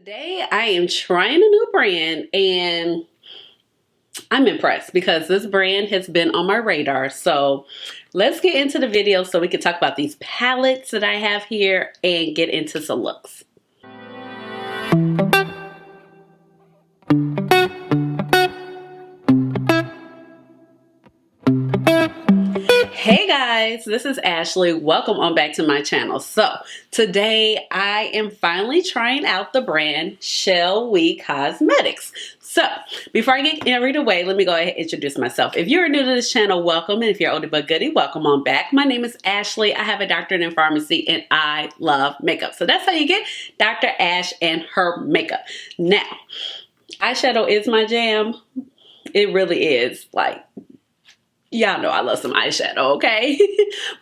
Today I am trying a new brand and I'm impressed because this brand has been on my radar. So let's get into the video so we can talk about these palettes that I have here and get into some looks. Hey guys, this is Ashley. Welcome on back to my channel. So today I am finally trying out the brand Shellwe Cosmetics. So before I get carried away, let me go ahead and introduce myself. If you're new to this channel, welcome. And if you're oldie but goodie, welcome on back. My name is Ashley. I have a doctorate in pharmacy and I love makeup. So that's how you get Dr. Ash and her makeup. Now, eyeshadow is my jam. It really is. Like, y'all know I love some eyeshadow, okay?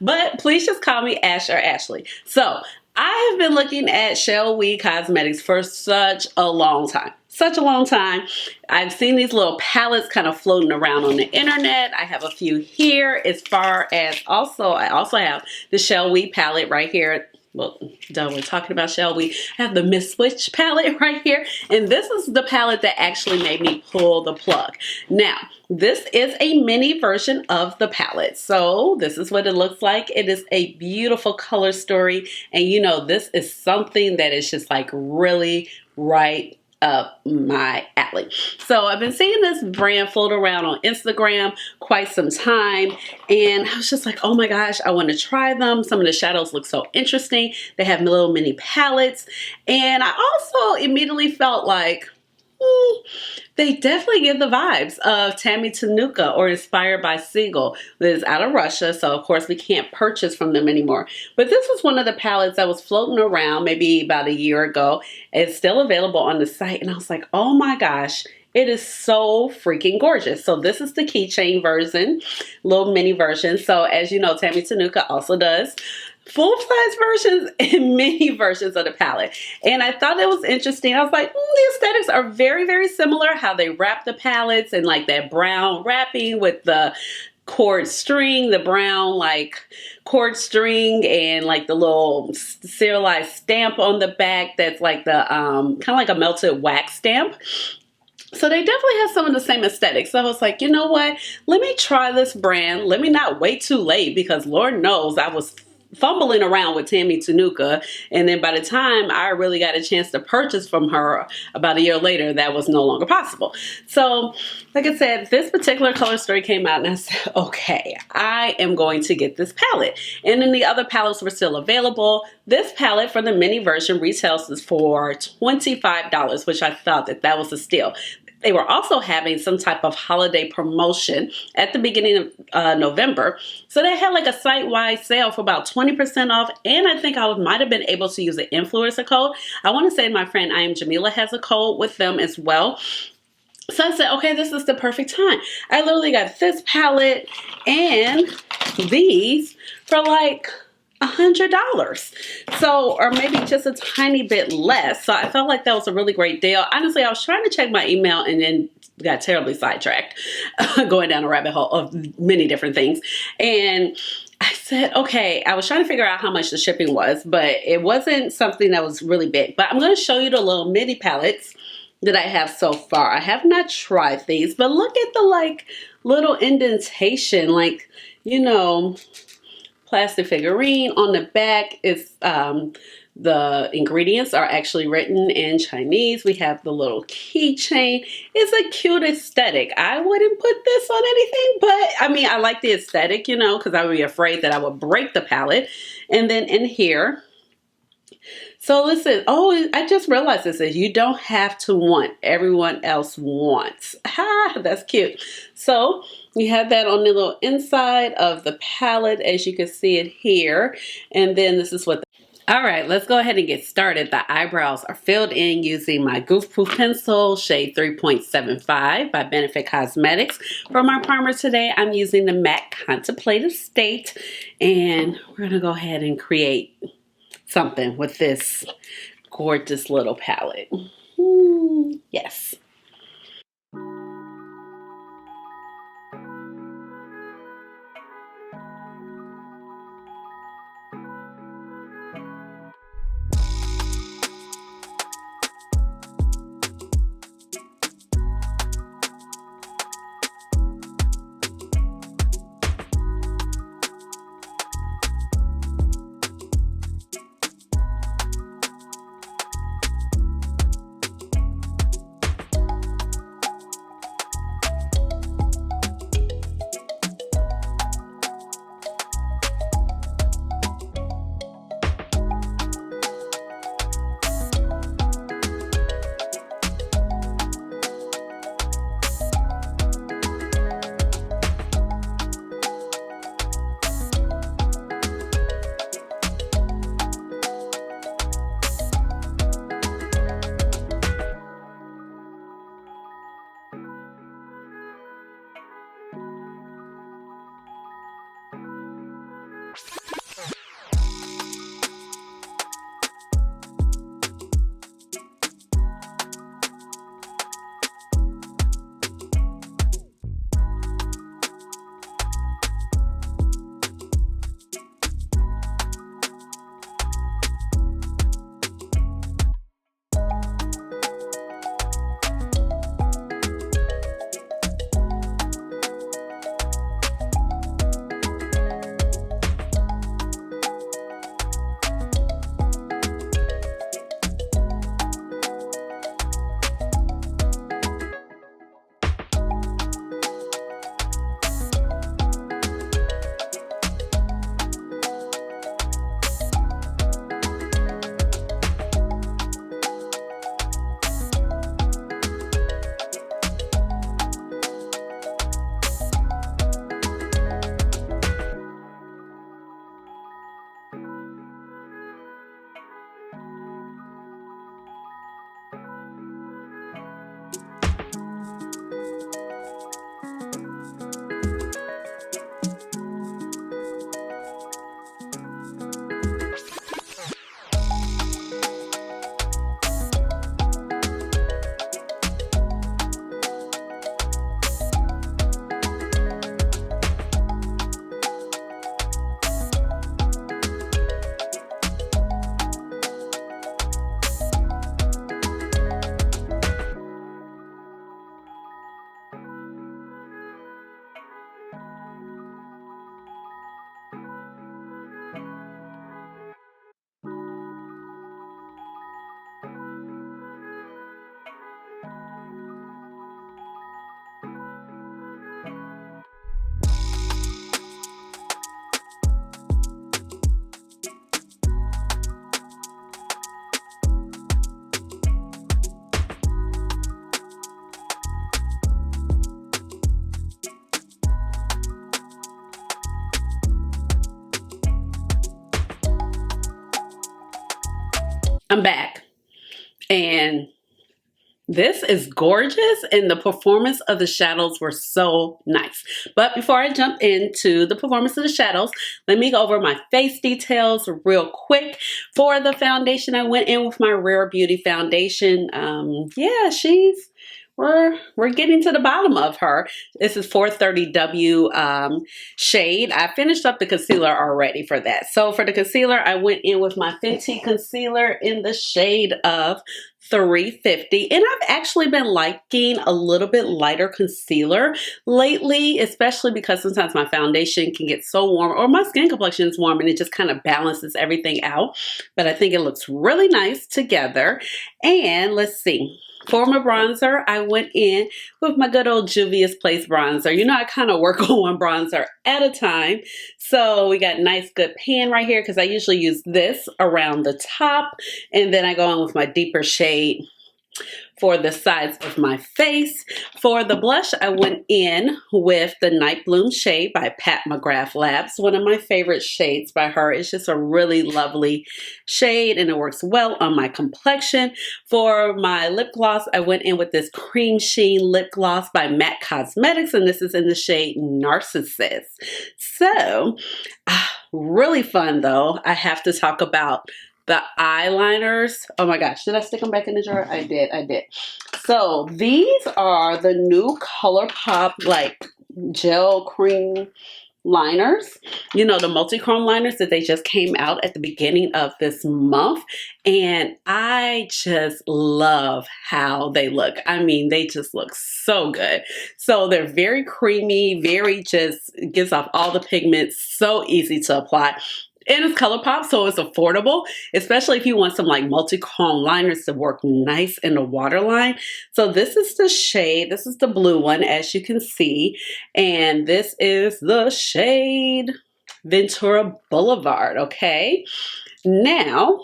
But please just call me Ash or Ashley. So I have been looking at Shellwe Cosmetics for such a long time. Such a long time. I've seen these little palettes kind of floating around on the internet. I have a few here, as far as I also have the Shellwe palette right here. Well, done we're talking about Shellwe. I have the Miss Switch palette right here. And this is the palette that actually made me pull the plug. Now, this is a mini version of the palette. So this is what it looks like. It is a beautiful color story. And you know, this is something that is just like really right up my alley. So I've been seeing this brand float around on Instagram quite some time, and I was just like, oh my gosh, I want to try them. Some of the shadows look so interesting. They have little mini palettes, and I also immediately felt like they definitely give the vibes of Tammy Tenuka or Inspired by Siegel. That is out of Russia, so of course we can't purchase from them anymore. But this was one of the palettes that was floating around maybe about a year ago. It's still available on the site, and I was like, oh my gosh, it is so freaking gorgeous. So this is the keychain version, little mini version. So as you know, Tammy Tenuka also does full-size versions and mini versions of the palette. And I thought it was interesting. I was like, the aesthetics are very, very similar. How they wrap the palettes and like that brown wrapping with the cord string, the brown like cord string, and like the little serialized stamp on the back that's like the kind of like a melted wax stamp. So they definitely have some of the same aesthetics. So I was like, you know what? Let me try this brand. Let me not wait too late, because Lord knows I was fumbling around with Tammy Tenuka, and then by the time I really got a chance to purchase from her about a year later, that was no longer possible. So like I said, this particular color story came out and I said, okay, I am going to get this palette. And then the other palettes were still available. This palette for the mini version retails for $25, which I thought that was a steal. They were also having some type of holiday promotion at the beginning of November. So they had like a site-wide sale for about 20% off. And I think I might have been able to use an influencer code. I want to say my friend I Am Jamila has a code with them as well. So I said, okay, this is the perfect time. I literally got this palette and these for like $100. So, or maybe just a tiny bit less. So I felt like that was a really great deal. Honestly, I was trying to check my email and then got terribly sidetracked going down a rabbit hole of many different things. And I said, okay, I was trying to figure out how much the shipping was, but it wasn't something that was really big. But I'm going to show you the little mini palettes that I have so far. I have not tried these, but look at the like little indentation, like, you know, plastic figurine. On the back is the ingredients are actually written in Chinese. We have the little keychain. It's a cute aesthetic. I wouldn't put this on anything, but I mean, I like the aesthetic, you know, because I would be afraid that I would break the palette. And then in here, so listen, oh, I just realized this is you don't have to want, everyone else wants. Ha, that's cute. So you have that on the little inside of the palette, as you can see it here. And then this is what all right, let's go ahead and get started. The eyebrows are filled in using my Goof Proof Pencil, shade 3.75 by Benefit Cosmetics. For my primer today, I'm using the M.A.C Contemplative State. And we're going to go ahead and create something with this gorgeous little palette. Yes. I'm back, and this is gorgeous, and the performance of the shadows were so nice. But before I jump into the performance of the shadows, let me go over my face details real quick. For the foundation, I went in with my Rare Beauty foundation. Yeah, we're getting to the bottom of her. This is 430W shade. I finished up the concealer already for that. So for the concealer, I went in with my Fenty concealer in the shade of 350, and I've actually been liking a little bit lighter concealer lately, especially because sometimes my foundation can get so warm, or my skin complexion is warm, and it just kind of balances everything out. But I think it looks really nice together. And let's see. For my bronzer, I went in with my good old Juvia's Place bronzer. You know, I kind of work on one bronzer at a time. So we got nice good pan right here, because I usually use this around the top. And then I go on with my deeper shade for the sides of my face. For the blush, I went in with the Night Bloom shade by McGrath Labs. One of my favorite shades by her. It's just a really lovely shade, and it works well on my complexion. For my lip gloss, I went in with this Creemsheen lip gloss by M.A.C Kosmetics, and this is in the shade Narcissus. So, really fun though. I have to talk about the eyeliners. Oh my gosh, did I stick them back in the drawer? I did. So these are the new ColourPop like gel cream liners. You know, the multi-chrome liners that they just came out at the beginning of this month. And I just love how they look. I mean, they just look so good. So they're very creamy, very just gives off all the pigments, so easy to apply. And it's ColourPop, so it's affordable, especially if you want some like multi-chrome liners to work nice in the waterline. So this is the shade, this is the blue one, as you can see. And this is the shade Ventura Boulevard, okay? Now,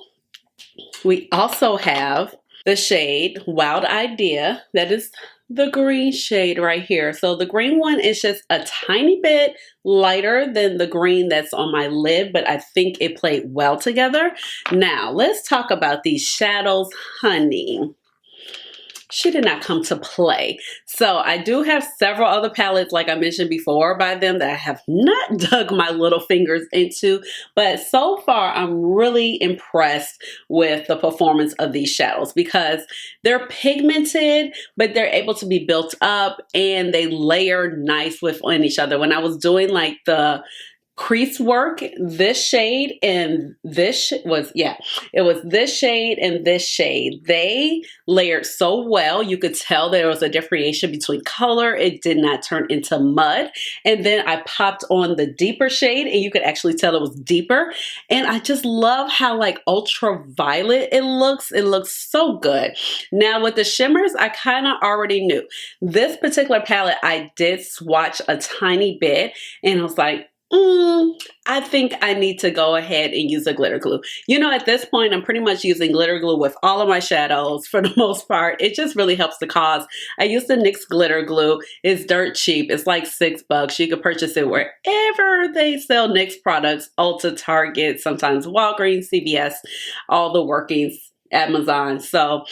we also have the shade Wild Idea. That is the green shade right here. So the green one is just a tiny bit lighter than the green that's on my lid, but I think it played well together. Now let's talk about these shadows, honey. She did not come to play. So I do have several other palettes, like I mentioned before, by them that I have not dug my little fingers into. But so far, I'm really impressed with the performance of these shadows, because they're pigmented, but they're able to be built up, and they layer nice within each other. When I was doing like the crease work, this shade and this was this shade and this shade, they layered so well. You could tell there was a differentiation between color. It did not turn into mud. And then I popped on the deeper shade, and you could actually tell it was deeper. And I just love how like ultraviolet it looks. It looks so good. Now with the shimmers, I kind of already knew this particular palette. I did swatch a tiny bit, and I was like, I think I need to go ahead and use a glitter glue. You know, at this point, I'm pretty much using glitter glue with all of my shadows for the most part. It just really helps the cause. I use the NYX glitter glue. It's dirt cheap. It's like $6. You can purchase it wherever they sell NYX products, Ulta, Target, sometimes Walgreens, CVS, all the workings, Amazon. So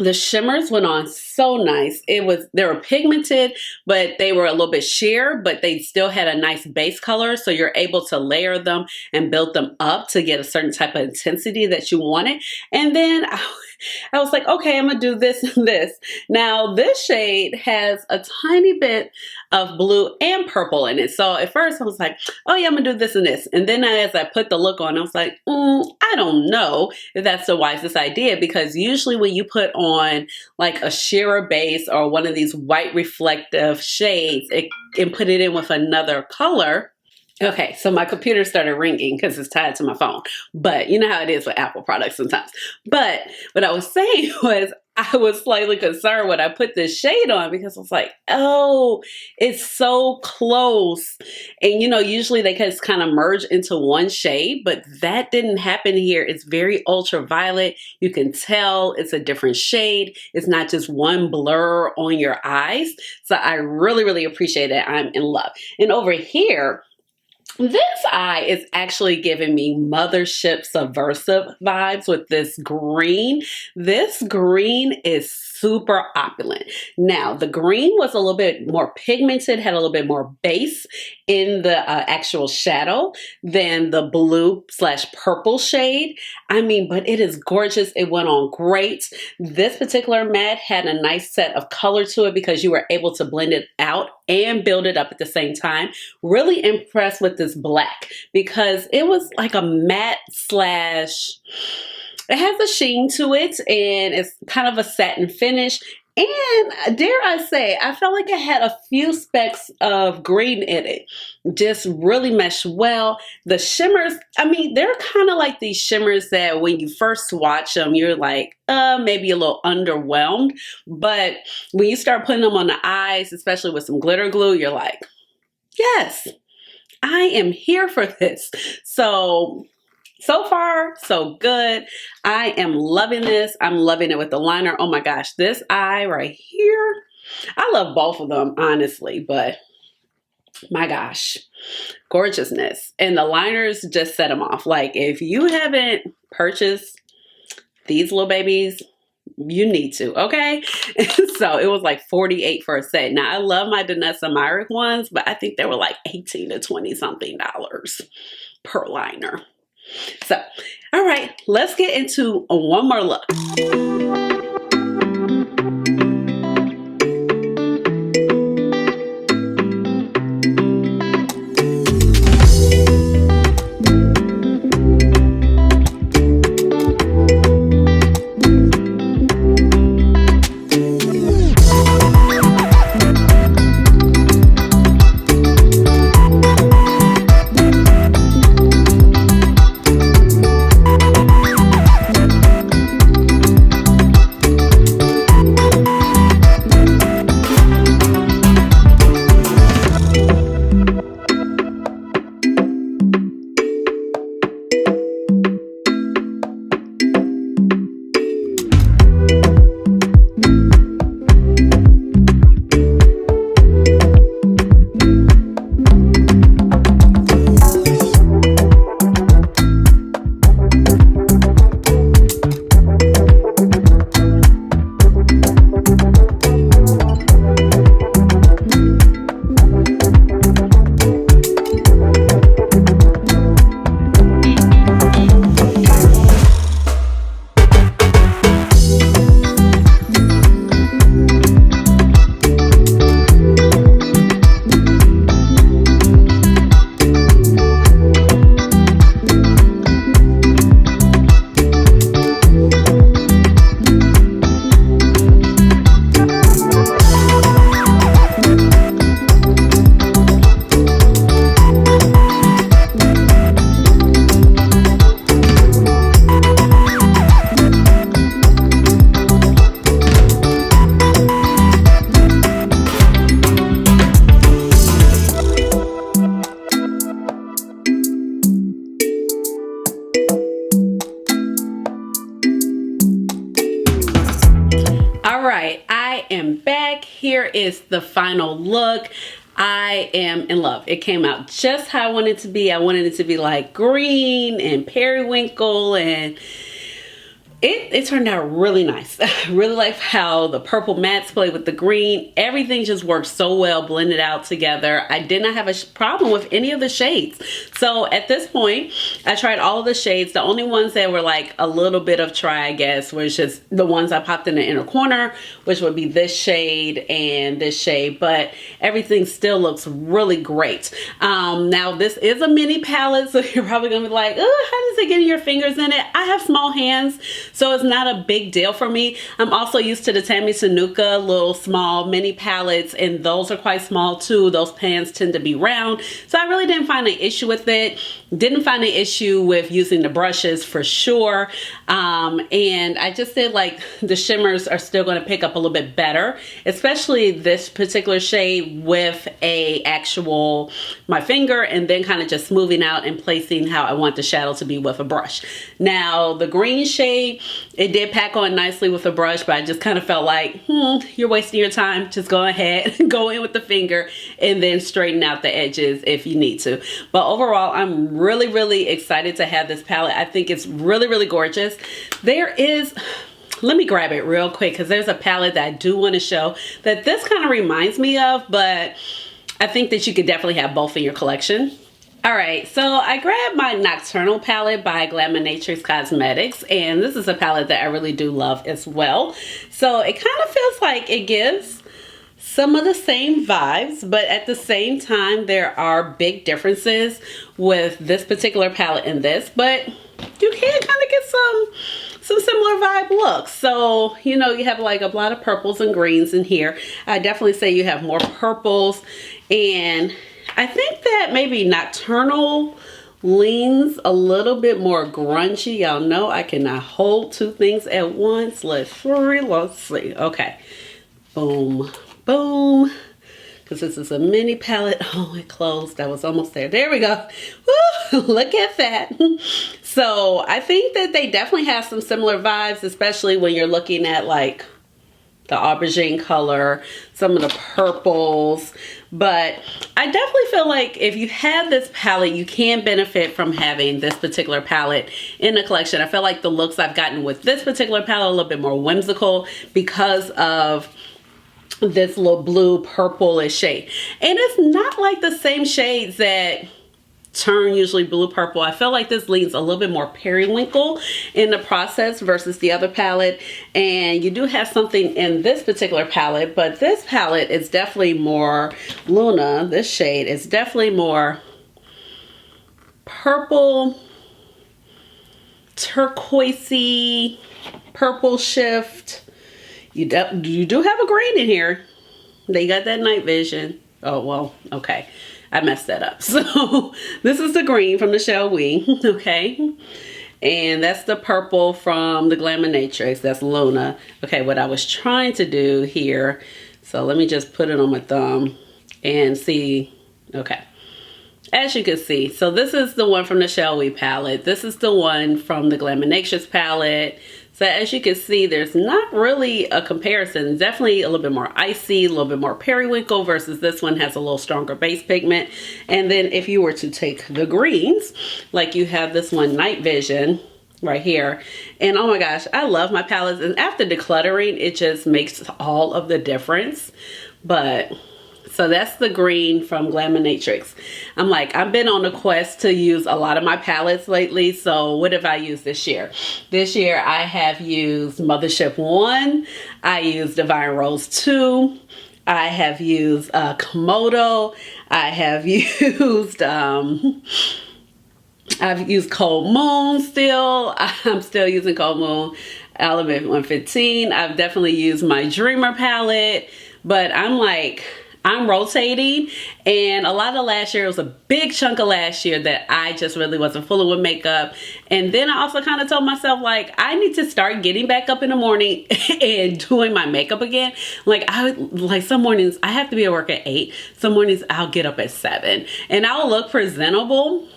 the shimmers went on so nice. They were pigmented, but they were a little bit sheer, but they still had a nice base color. So you're able to layer them and build them up to get a certain type of intensity that you wanted. And then I was like, okay, I'm gonna do this and this. Now this shade has a tiny bit of blue and purple in it. So at first I was like, oh yeah, I'm gonna do this and this. And then as I put the look on, I was like, I don't know if that's the wisest idea, because usually when you put on like a sheerer base or one of these white reflective shades and put it in with another color. Okay, so my computer started ringing because it's tied to my phone. But you know how it is with Apple products sometimes. But what I was saying was, I was slightly concerned when I put this shade on, because I was like, oh, it's so close. And you know, usually they just kind of merge into one shade, but that didn't happen here. It's very ultraviolet. You can tell it's a different shade. It's not just one blur on your eyes. So I really, really appreciate it. I'm in love. And over here, This eye is actually giving me Mothership Subversive vibes with this green. This green is super opulent. Now, the green was a little bit more pigmented, had a little bit more base in the actual shadow than the blue slash purple shade. I mean, but it is gorgeous. It went on great. This particular matte had a nice set of color to it because you were able to blend it out and build it up at the same time. Really impressed with this black because it was like a matte slash, it has a sheen to it and it's kind of a satin finish. And dare I say, I felt like it had a few specks of green in it. Just really meshed well. The shimmers, I mean, they're kind of like these shimmers that when you first watch them, you're like, maybe a little underwhelmed. But when you start putting them on the eyes, especially with some glitter glue, you're like, yes, I am here for this. So far, so good. I am loving this. I'm loving it with the liner. Oh my gosh, this eye right here. I love both of them, honestly, but my gosh, gorgeousness. And the liners just set them off. Like, if you haven't purchased these little babies, you need to, okay? So it was like $48 for a set. Now, I love my Danessa Myrick ones, but I think they were like $18 to $20 something per liner. So, all right, let's get into one more look. am back. Here is the final look. I am in love. It came out just how I wanted it to be. I wanted it to be like green and periwinkle, and it turned out really nice. I really like how the purple mattes play with the green. Everything just worked so well, blended out together. I did not have a problem with any of the shades. So at this point, I tried all of the shades. The only ones that were like a little bit of try, I guess, was just the ones I popped in the inner corner, which would be this shade and this shade. But everything still looks really great. Now, this is a mini palette, so you're probably going to be like, oh, how does it get your fingers in it? I have small hands, so it's not a big deal for me. I'm also used to the Tammy Sanuka little small mini palettes, and those are quite small too. Those pans tend to be round, so I really didn't find an issue with it. Didn't find an issue with using the brushes for sure. And I just did like the shimmers are still going to pick up a little bit better, especially this particular shade with my finger, and then kind of just smoothing out and placing how I want the shadow to be with a brush. Now the green shade, It did pack on nicely with a brush, but I just kind of felt like, you're wasting your time. Just go ahead, go in with the finger, and then straighten out the edges if you need to. But overall, I'm really, really excited to have this palette. I think it's really, really gorgeous. There is... Let me grab it real quick because there's a palette that I do want to show that this kind of reminds me of, but I think that you could definitely have both in your collection. All right, so I grabbed my Nocturnal palette by Glaminatrix Cosmetics, and this is a palette that I really do love as well. So it kind of feels like it gives some of the same vibes, but at the same time, there are big differences with this particular palette and this, but you can kind of get some similar vibe looks. So, you know, you have like a lot of purples and greens in here. I definitely say you have more purples, and I think that maybe Nocturnal leans a little bit more grungy. Y'all know I cannot hold two things at once. Let's see. Okay. Boom, boom. Because this is a mini palette. Oh, it closed. I was almost there. There we go. Woo, look at that. So I think that they definitely have some similar vibes, especially when you're looking at like the aubergine color, some of the purples. But I definitely feel like if you have this palette, you can benefit from having this particular palette in the collection. I feel like the looks I've gotten with this particular palette are a little bit more whimsical because of this little blue purplish shade. And it's not like the same shades that turn usually blue purple. I feel like this leans a little bit more periwinkle in the process versus the other palette. And you do have something in this particular palette, but this palette is definitely more Luna. This shade is definitely more purple, turquoisey, purple shift. You do have a green in here. They got that night vision. Oh, well, okay. I messed that up. So this is the green from the Shellwe, okay? And that's the purple from the Glaminatrix. That's Luna. Okay, what I was trying to do here, so let me just put it on my thumb and see. Okay. As you can see, so this is the one from the Shellwe palette. This is the one from the Glaminatrix palette. So as you can see, there's not really a comparison. Definitely a little bit more icy, a little bit more periwinkle versus this one has a little stronger base pigment. And then if you were to take the greens, like you have this one Night Vision right here. And oh my gosh, I love my palettes. And after decluttering, it just makes all of the difference. But so that's the green from Glaminatrix. I'm like, I've been on a quest to use a lot of my palettes lately. So what have I used this year? This year I have used Mothership 1. I used Divine Rose 2. I have used Komodo. I have used I've used Cold Moon still. I'm still using Cold Moon. Element 115. I've definitely used my Dreamer palette. But I'm rotating, and a lot of last year, it was a big chunk of last year that I just really wasn't fooling with makeup. And then I also kind of told myself, like, I need to start getting back up in the morning and doing my makeup again. Like some mornings I have to be at work at 8. Some mornings I'll get up at 7 and I'll look presentable.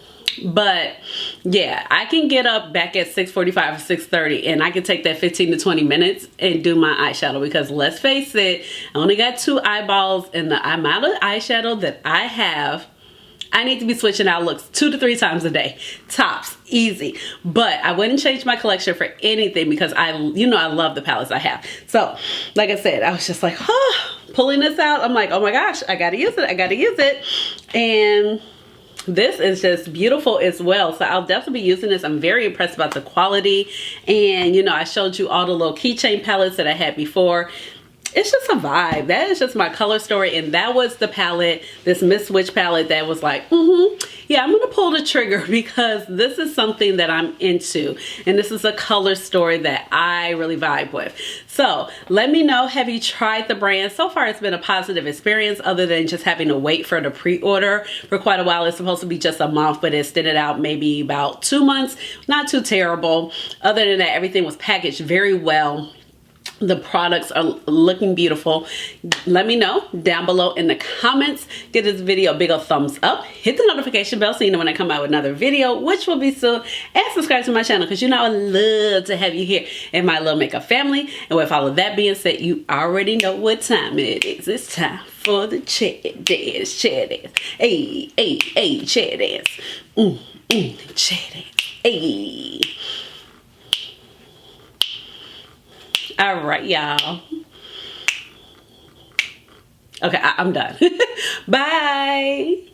But yeah, I can get up back at 6:45 or 6:30 and I can take that 15 to 20 minutes and do my eyeshadow, because let's face it, I only got 2 eyeballs, and the amount of eyeshadow that I have, I need to be switching out looks 2 to 3 times a day, tops, easy. But I wouldn't change my collection for anything because I love the palettes I have. So like I said, I was just like, pulling this out. I'm like, oh my gosh, I gotta use it. I gotta use it. And this is just beautiful as well. So I'll definitely be using this. I'm very impressed about the quality. And I showed you all the little keychain palettes that I had before. It's just a vibe. That is just my color story. And that was the palette, this Miss Witch palette, that was like, yeah, I'm gonna pull the trigger because this is something that I'm into. And this is a color story that I really vibe with. So let me know, have you tried the brand? So far it's been a positive experience, other than just having to wait for the pre-order for quite a while. It's supposed to be just a month, but it extended out maybe about 2 months. Not too terrible. Other than that, everything was packaged very well. The products are looking beautiful. Let me know down below in the comments. Give this video a big old thumbs up. Hit the notification bell so you know when I come out with another video, which will be soon. And subscribe to my channel because you know I love to have you here in my little makeup family. And with all of that being said, you already know what time it is. It's time for the chair dance, chair dance. Hey, hey, hey, chair dance. Chair dance. Hey. All right, y'all. Okay, I'm done. Bye.